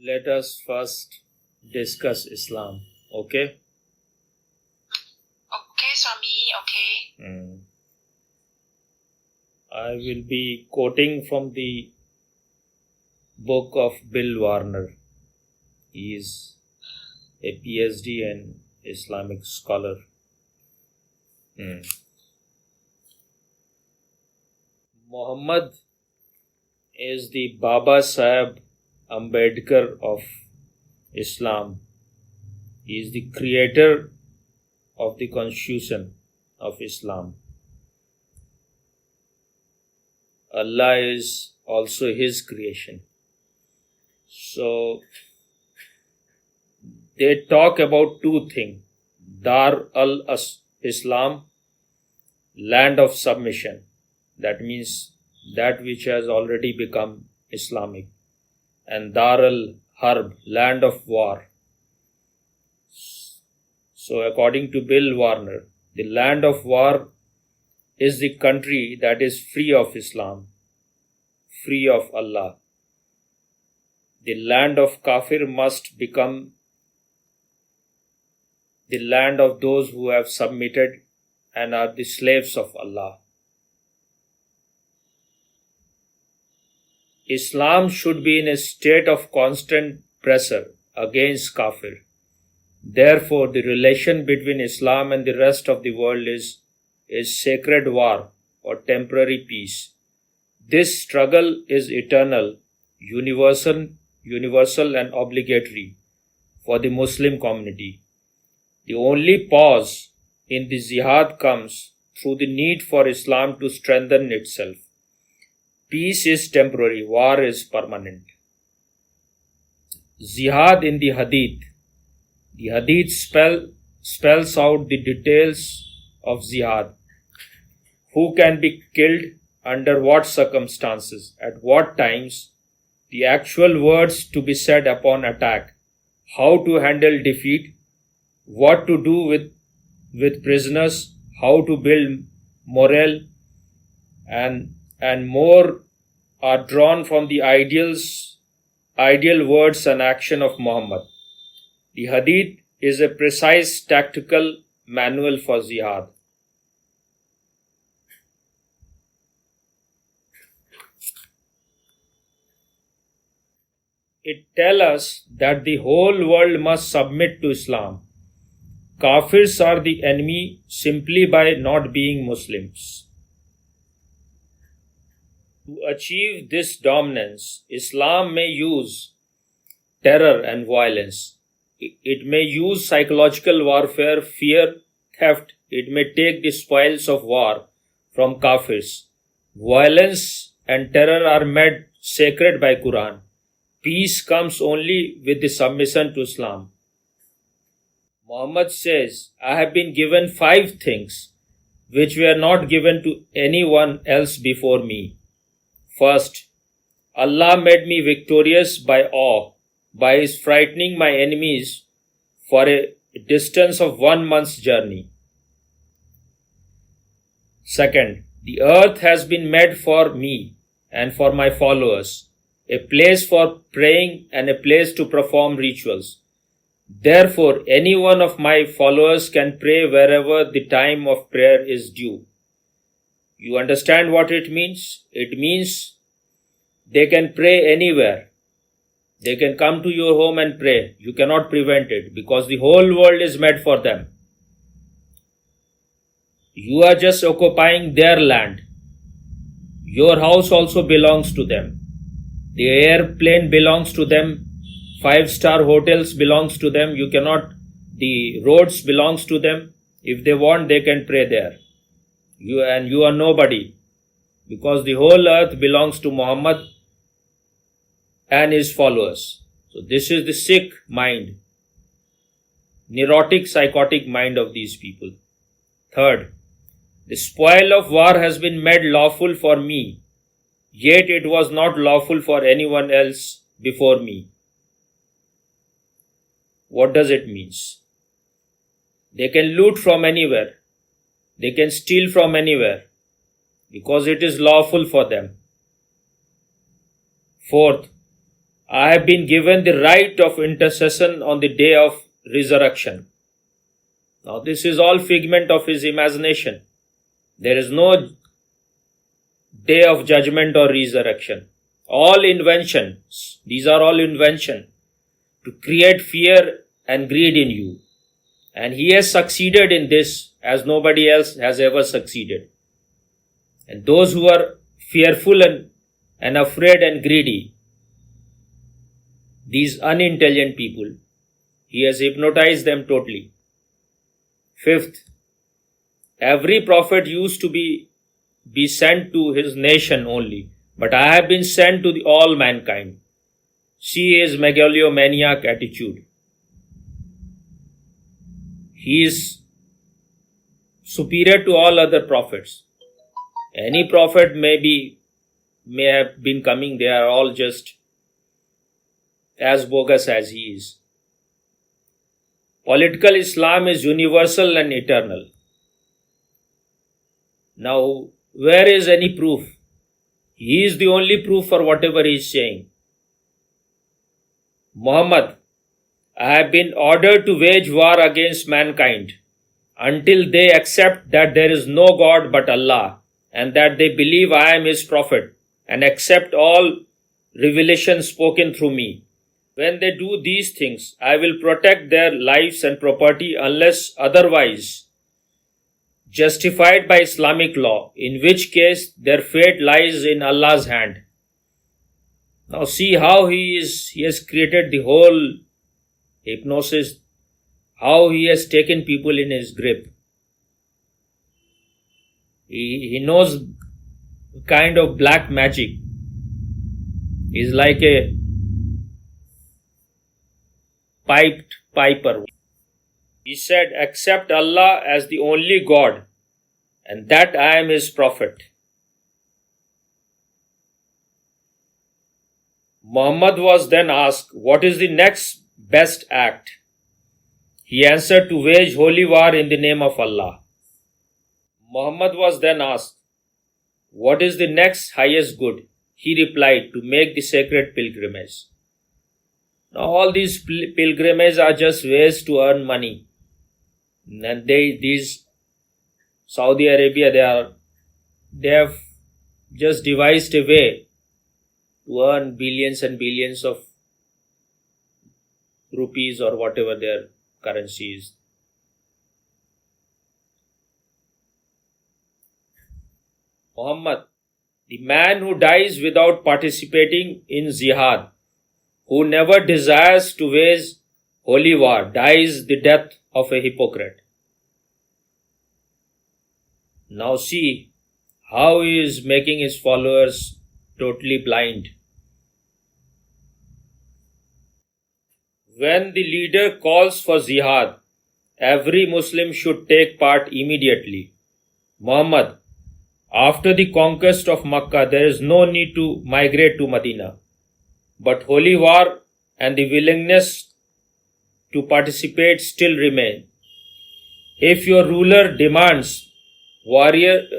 Let us first discuss Islam, okay? Okay, Swami, okay. I will be quoting from the book of Bill Warner. He is a PhD and Islamic scholar. Muhammad is the Baba Saheb Ambedkar of Islam. He is the creator of the Constitution of Islam. Allah is also his creation. So they talk about two things: Dar al-Islam, land of submission. That means that which has already become Islamic. And Dar al-Harb, land of war. So according to Bill Warner, the land of war is the country that is free of Islam, free of Allah. The land of Kafir must become the land of those who have submitted and are the slaves of Allah. Islam should be in a state of constant pressure against Kafir. Therefore, the relation between Islam and the rest of the world is sacred war or temporary peace. This struggle is eternal, universal and obligatory for the Muslim community. The only pause in the jihad comes through the need for Islam to strengthen itself. Peace is temporary, war is permanent. Jihad in the Hadith. The Hadith spells out the details of jihad. Who can be killed, under what circumstances, at what times, the actual words to be said upon attack, how to handle defeat, what to do with prisoners, how to build morale, and more are drawn from the ideal words and action of Muhammad. The Hadith is a precise tactical manual for jihad. It tells us that the whole world must submit to Islam. Kafirs are the enemy simply by not being Muslims. To achieve this dominance, Islam may use terror and violence. It may use psychological warfare, fear, theft. It may take the spoils of war from Kafirs. Violence and terror are made sacred by Quran. Peace comes only with the submission to Islam. Muhammad says, I have been given 5 things which were not given to anyone else before me. First, Allah made me victorious by awe, by his frightening my enemies for a distance of 1 month's journey. Second, the earth has been made for me and for my followers, a place for praying and a place to perform rituals. Therefore, any one of my followers can pray wherever the time of prayer is due. You understand what it means? It means they can pray anywhere. They can come to your home and pray. You cannot prevent it because the whole world is made for them. You are just occupying their land. Your house also belongs to them. The airplane belongs to them. 5-star hotels belongs to them. The roads belongs to them. If they want, they can pray there. You are nobody because the whole earth belongs to Muhammad and his followers. So this is the sick mind, neurotic, psychotic mind of these people. Third, the spoil of war has been made lawful for me, yet it was not lawful for anyone else before me. What does it mean? They can loot from anywhere. They can steal from anywhere because it is lawful for them. Fourth, I have been given the right of intercession on the day of resurrection. Now, this is all figment of his imagination. There is no day of judgment or resurrection. All inventions, these are all invention to create fear and greed in you. And he has succeeded in this as nobody else has ever succeeded. And those who are fearful and afraid and greedy, these unintelligent people, he has hypnotized them totally. Fifth, every prophet used to be sent to his nation only, but I have been sent to all mankind. See his megalomaniac attitude. He is superior to all other prophets. Any prophet may have been coming, they are all just as bogus as he is. Political Islam is universal and eternal. Now, where is any proof? He is the only proof for whatever he is saying. Muhammad, I have been ordered to wage war against mankind until they accept that there is no God but Allah and that they believe I am his prophet and accept all revelation spoken through me. When they do these things, I will protect their lives and property unless otherwise justified by Islamic law, in which case their fate lies in Allah's hand. Now see how he has created the whole hypnosis, how he has taken people in his grip. He knows kind of black magic. He's like a piped piper. He said, accept Allah as the only God and that I am his prophet. Muhammad was then asked, what is the next best act? He answered, to wage holy war in the name of Allah. Muhammad was then asked, what is the next highest good? He replied, to make the sacred pilgrimage. Now all these pilgrimages are just ways to earn money. And these Saudi Arabia, they have just devised a way to earn billions and billions of rupees or whatever their currency is. Muhammad, the man who dies without participating in jihad, who never desires to wage holy war, dies the death of a hypocrite. Now see how he is making his followers totally blind. When the leader calls for jihad, every Muslim should take part immediately. Muhammad, after the conquest of Makkah, there is no need to migrate to Medina, but holy war and the willingness to participate still remain. If your ruler demands warriors,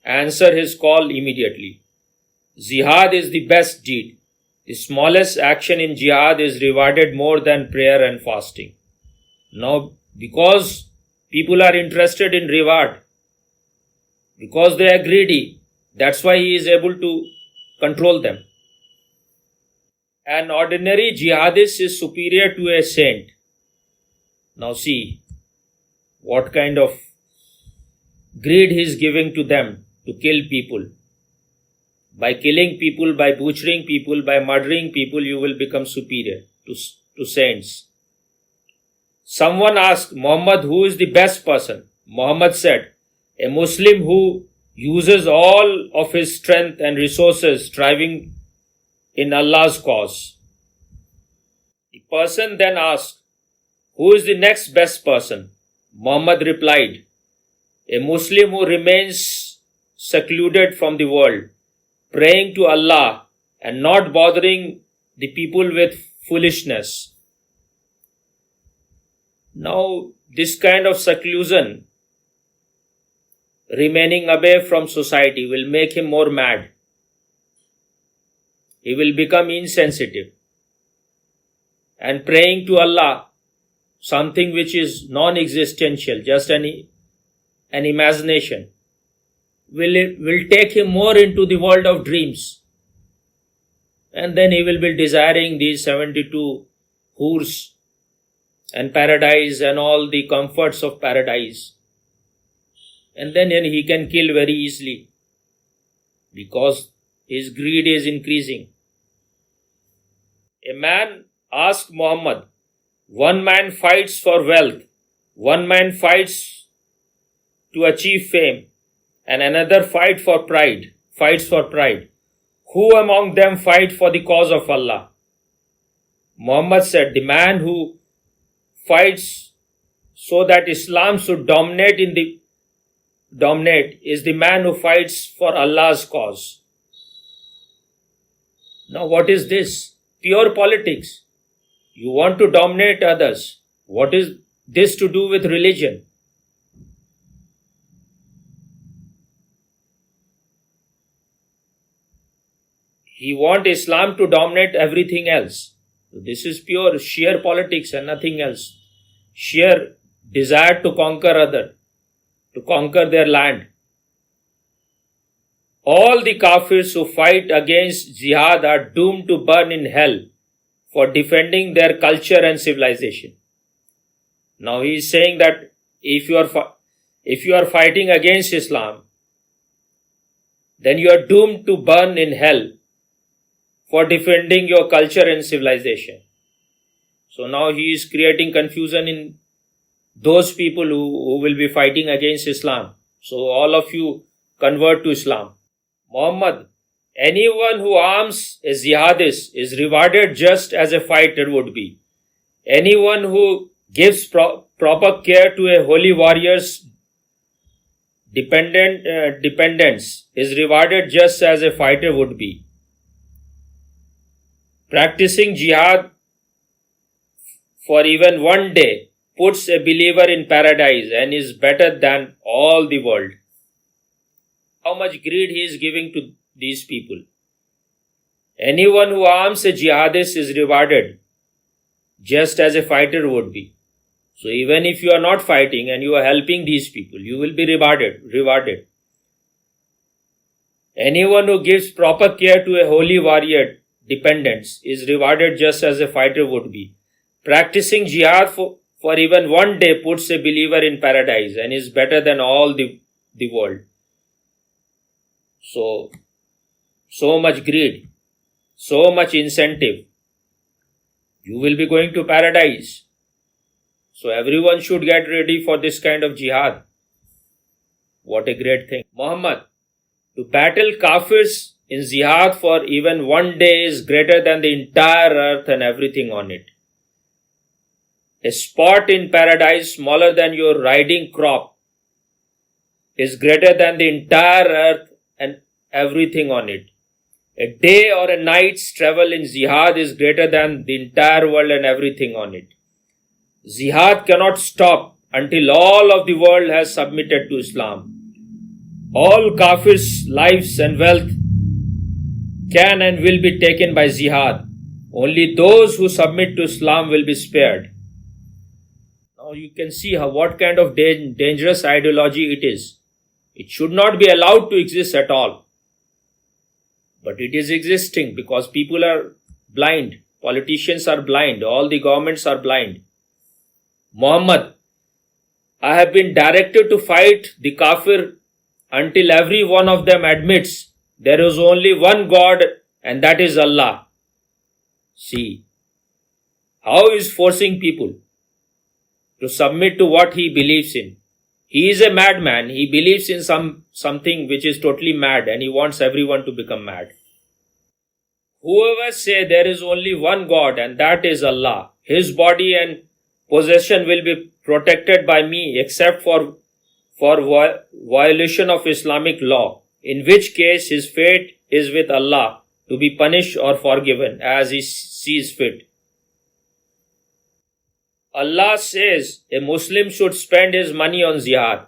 answer his call immediately. Jihad is the best deed. The smallest action in jihad is rewarded more than prayer and fasting. Now, because people are interested in reward, because they are greedy, that's why he is able to control them. An ordinary jihadist is superior to a saint. Now see what kind of greed he is giving to them to kill people. By killing people, by butchering people, by murdering people, you will become superior to saints. Someone asked Muhammad, who is the best person? Muhammad said, a Muslim who uses all of his strength and resources striving in Allah's cause. The person then asked, who is the next best person? Muhammad replied, a Muslim who remains secluded from the world, praying to Allah and not bothering the people with foolishness. Now, this kind of seclusion, remaining away from society, will make him more mad. he will become insensitive and praying to Allah, something which is non-existential, just an imagination, will take him more into the world of dreams. And then he will be desiring these 72 hurs and paradise and all the comforts of paradise. And then he can kill very easily because his greed is increasing. A man asked Muhammad, one man fights for wealth, one man fights to achieve fame, and another fights for pride. Who among them fight for the cause of Allah? Muhammad said, the man who fights so that Islam should dominate is the man who fights for Allah's cause. Now what is this? Pure politics. You want to dominate others. What is this to do with religion? He wants Islam to dominate everything else. This is pure, sheer politics and nothing else. Sheer desire to conquer to conquer their land. All the kafirs who fight against jihad are doomed to burn in hell for defending their culture and civilization. Now he is saying that if you are fighting against Islam, then you are doomed to burn in hell for defending your culture and civilization. So now he is creating confusion in those people who will be fighting against Islam. So all of you convert to Islam. Muhammad, anyone who arms a jihadist is rewarded just as a fighter would be. Anyone who gives proper care to a holy warrior's dependents is rewarded just as a fighter would be. Practicing jihad for even one day puts a believer in paradise and is better than all the world. How much greed he is giving to these people. Anyone who arms a jihadist is rewarded just as a fighter would be. So even if you are not fighting and you are helping these people, you will be rewarded. Anyone who gives proper care to a holy warrior dependents is rewarded just as a fighter would be. Practicing jihad for even one day puts a believer in paradise and is better than all the world. So much greed, so much incentive. You will be going to paradise. So everyone should get ready for this kind of jihad. What a great thing. Muhammad, to battle kafirs in jihad for even one day is greater than the entire earth and everything on it. A spot in paradise smaller than your riding crop is greater than the entire earth and everything on it. A day or a night's travel in jihad is greater than the entire world and everything on it. Jihad cannot stop until all of the world has submitted to Islam. All kafirs' lives and wealth can and will be taken by jihad. Only those who submit to Islam will be spared. Now you can see what kind of dangerous ideology it is. It should not be allowed to exist at all. But it is existing because people are blind. Politicians are blind. All the governments are blind. Muhammad, I have been directed to fight the kafir until every one of them admits there is only one God and that is Allah. See, how he is forcing people to submit to what he believes in. He is a madman. He believes in something which is totally mad and he wants everyone to become mad. Whoever say there is only one God and that is Allah, his body and possession will be protected by me except for violation of Islamic law, in which case his fate is with Allah to be punished or forgiven as he sees fit. Allah says a Muslim should spend his money on jihad.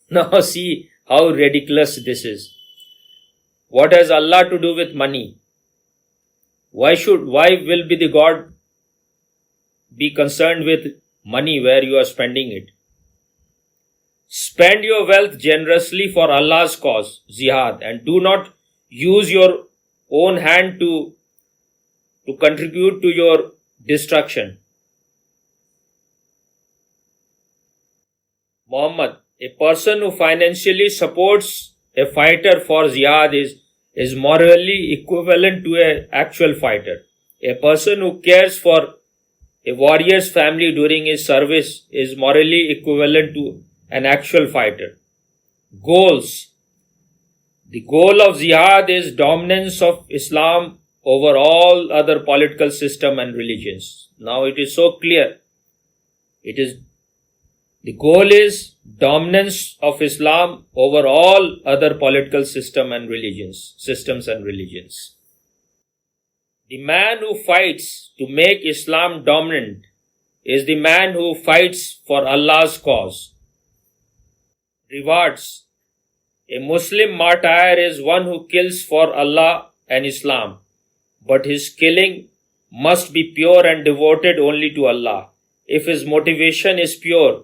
Now see how ridiculous this is. What has Allah to do with money? Why will be the God be concerned with money where you are spending it? Spend your wealth generously for Allah's cause, jihad, and do not use your own hand to contribute to your destruction. Muhammad, a person who financially supports a fighter for jihad is morally equivalent to an actual fighter. A person who cares for a warrior's family during his service is morally equivalent to an actual fighter. Goals. The goal of jihad is dominance of Islam over all other political system and religions. Now it is so clear. The goal is dominance of Islam over all other political systems and religions. The man who fights to make Islam dominant is the man who fights for Allah's cause. Rewards. A Muslim martyr is one who kills for Allah and Islam, but his killing must be pure and devoted only to Allah. If his motivation is pure,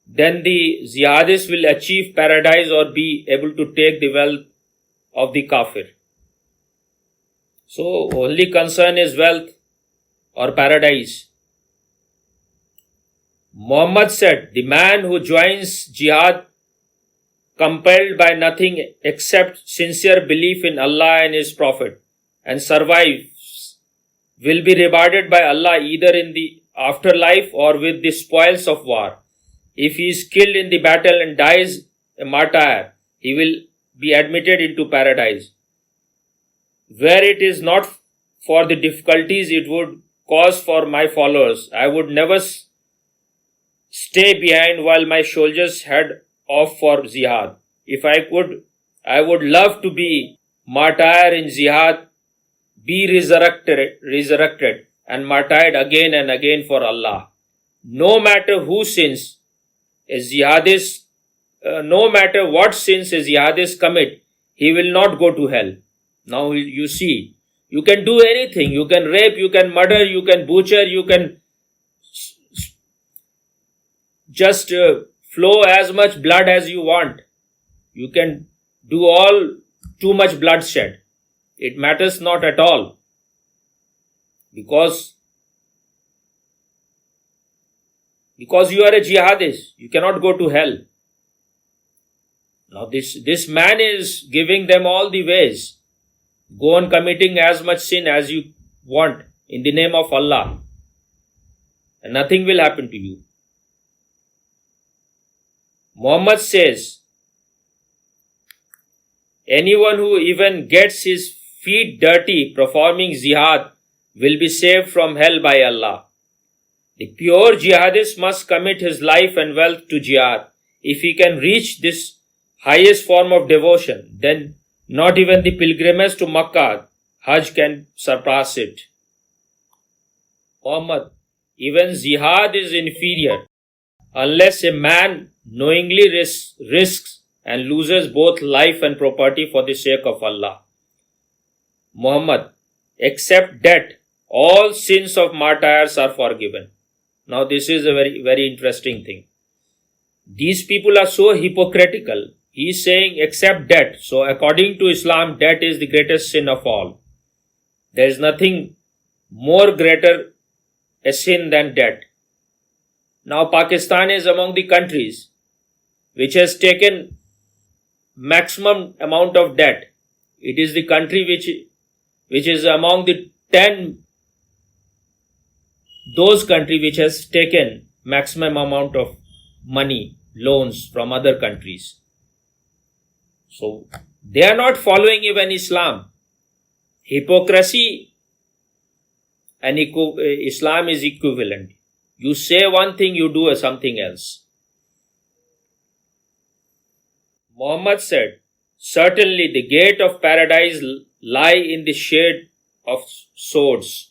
then the jihadist will achieve paradise or be able to take the wealth of the kafir. So only concern is wealth or paradise. Muhammad said, the man who joins jihad compelled by nothing except sincere belief in Allah and His Prophet and survives will be rewarded by Allah either in the afterlife or with the spoils of war. If he is killed in the battle and dies a martyr, he will be admitted into paradise. Where it is not for the difficulties it would cause for my followers, I would never stay behind while my soldiers head off for jihad. If I could, I would love to be martyr in jihad, be resurrected and martyred again and again for Allah. No matter who sins, no matter what sins a jihadist commit, he will not go to hell. Now you see, you can do anything. You can rape, you can murder, you can butcher, you can just flow as much blood as you want. You can do all too much bloodshed. It matters not at all. Because you are a jihadist, you cannot go to hell. Now this man is giving them all the ways. Go on committing as much sin as you want in the name of Allah, and nothing will happen to you. Muhammad says, anyone who even gets his feet dirty performing jihad will be saved from hell by Allah. The pure jihadist must commit his life and wealth to jihad. If he can reach this highest form of devotion, then not even the pilgrimage to Makkah, Hajj, can surpass it. Muhammad, even jihad is inferior unless a man knowingly risks and loses both life and property for the sake of Allah. Muhammad, except debt, all sins of martyrs are forgiven. Now this is a very, very interesting thing. These people are so hypocritical. He is saying except debt. So according to Islam, debt is the greatest sin of all. There is nothing more greater a sin than debt. Now Pakistan is among the countries which has taken maximum amount of debt. It is the country which is among the 10 those countries which has taken maximum amount of money, loans from other countries. So they are not following even Islam. Hypocrisy and Islam is equivalent. You say one thing, you do something else. Muhammad said, certainly the gate of paradise lie in the shade of swords.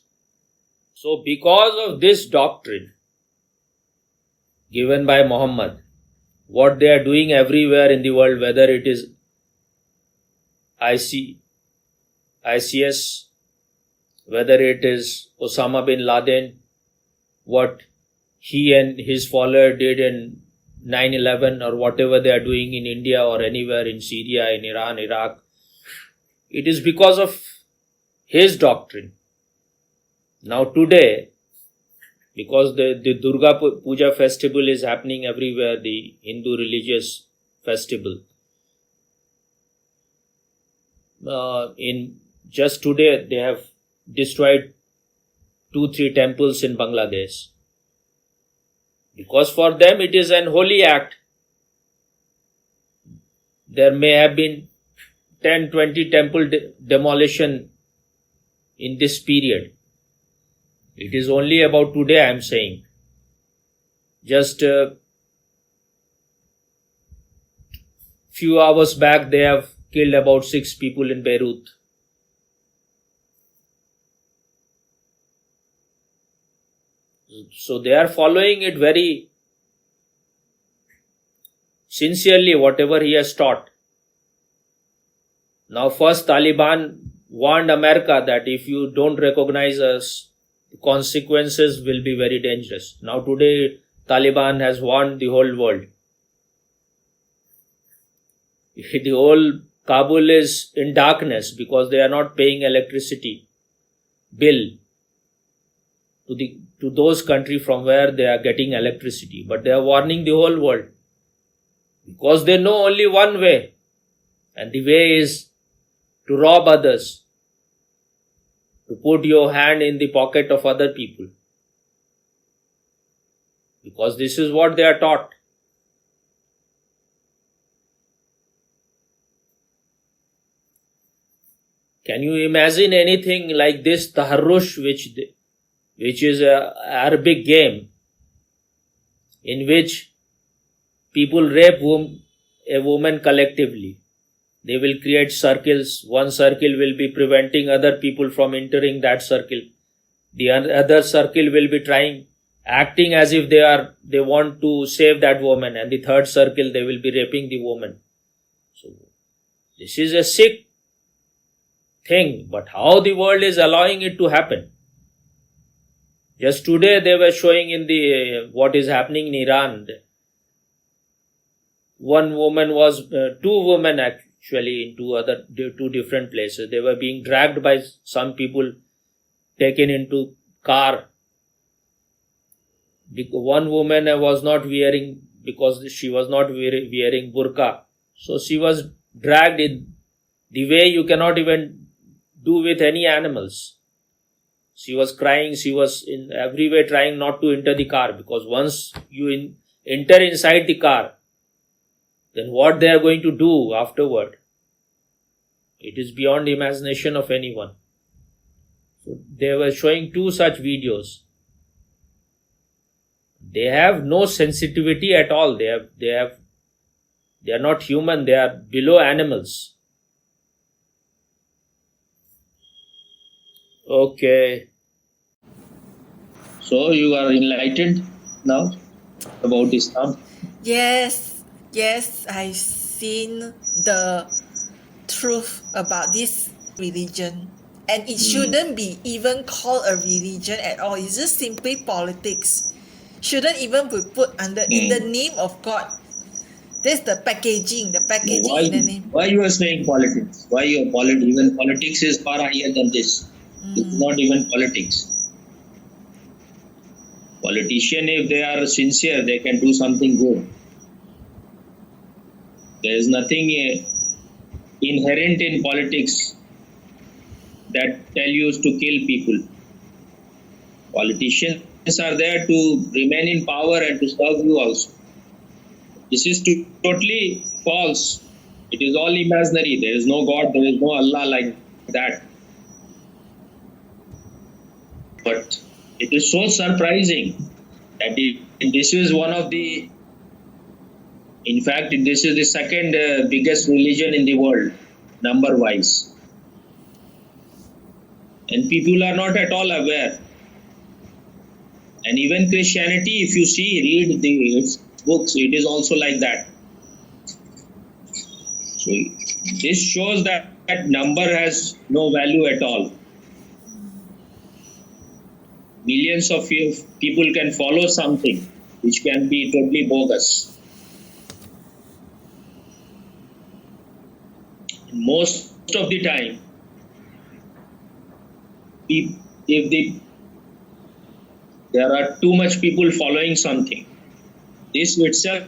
So because of this doctrine given by Muhammad, what they are doing everywhere in the world, whether it is ICS, whether it is Osama bin Laden, what he and his follower did in 9/11, or whatever they are doing in India or anywhere in Syria, in Iran, Iraq. It is because of his doctrine. Now today, because the Durga Puja festival is happening everywhere, the Hindu religious festival. In just today, they have destroyed 2-3 temples in Bangladesh. Because for them it is an holy act. There may have been 10-20 temple demolition in this period. It is only about today I am saying. Just few hours back they have killed about 6 people in Beirut. So they are following it very sincerely, whatever he has taught. Now first Taliban warned America that if you don't recognize us, the consequences will be very dangerous. Now today Taliban has warned the whole world. The whole Kabul is in darkness because they are not paying electricity bill to those countries from where they are getting electricity. But they are warning the whole world because they know only one way, and the way is to rob others, to put your hand in the pocket of other people, because this is what they are taught. Can you imagine anything like this taharrush, which is a Arabic game in which people rape a woman collectively? They will create circles. One circle will be preventing other people from entering that circle. The other circle will be acting as if they want to save that woman, and the third circle they will be raping the woman. So this is a sick thing, but how the world is allowing it to happen? Just today they were showing in the what is happening in Iran. One woman was, 2 women actually in 2 different places. They were being dragged by some people, taken into car. One woman was not wearing, because she was not wearing burqa. So she was dragged in the way you cannot even do with any animals. She was crying, she was in every way trying not to enter the car, because once you enter inside the car, then what they are going to do afterward, it is beyond the imagination of anyone. So they were showing 2 such videos. They have no sensitivity at all. They are not human, they are below animals. Okay. So you are enlightened now about Islam? Yes, I've seen the truth about this religion. And it shouldn't be even called a religion at all. It's just simply politics. Shouldn't even be put under in the name of God. That's the packaging in the name. Why you are saying politics? Why you are even politics is far higher than this. It's not even politics. Politician, if they are sincere, they can do something good. There is nothing inherent in politics that tell you to kill people. Politicians are there to remain in power and to serve you also. This is totally false. It is all imaginary. There is no God, there is no Allah like that. But it is so surprising that this is one of the, in fact, this is the second biggest religion in the world, number-wise. And people are not at all aware. And even Christianity, if you read its books, it is also like that. So this shows that number has no value at all. millions of people can follow something which can be totally bogus. Most of the time, there are too much people following something, this itself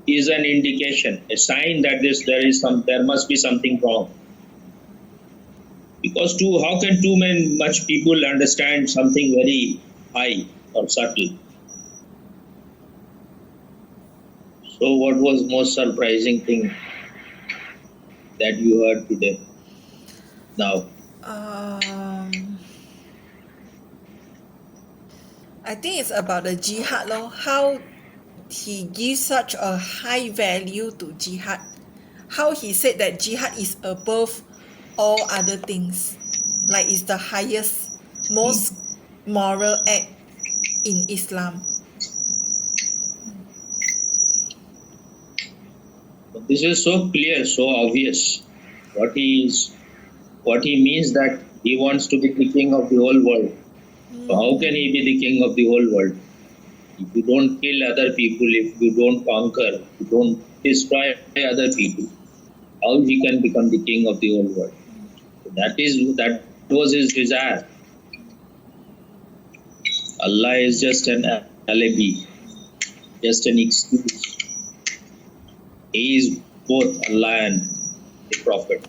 is an indication, a sign that there must be something wrong. Because how can too much people understand something very high or subtle? So what was most surprising thing that you heard today? Now, I think it's about the jihad law. How he gives such a high value to jihad. How he said that jihad is above all other things. Like it's the highest, most moral act in Islam. this is so clear, so obvious. What he means that he wants to be the king of the whole world. So how can he be the king of the whole world? If you don't kill other people, if you don't conquer, if you don't destroy other people, how he can become the king of the whole world? So that was his desire. Allah is just an alibi, just an excuse. He is both Allah and the Prophet.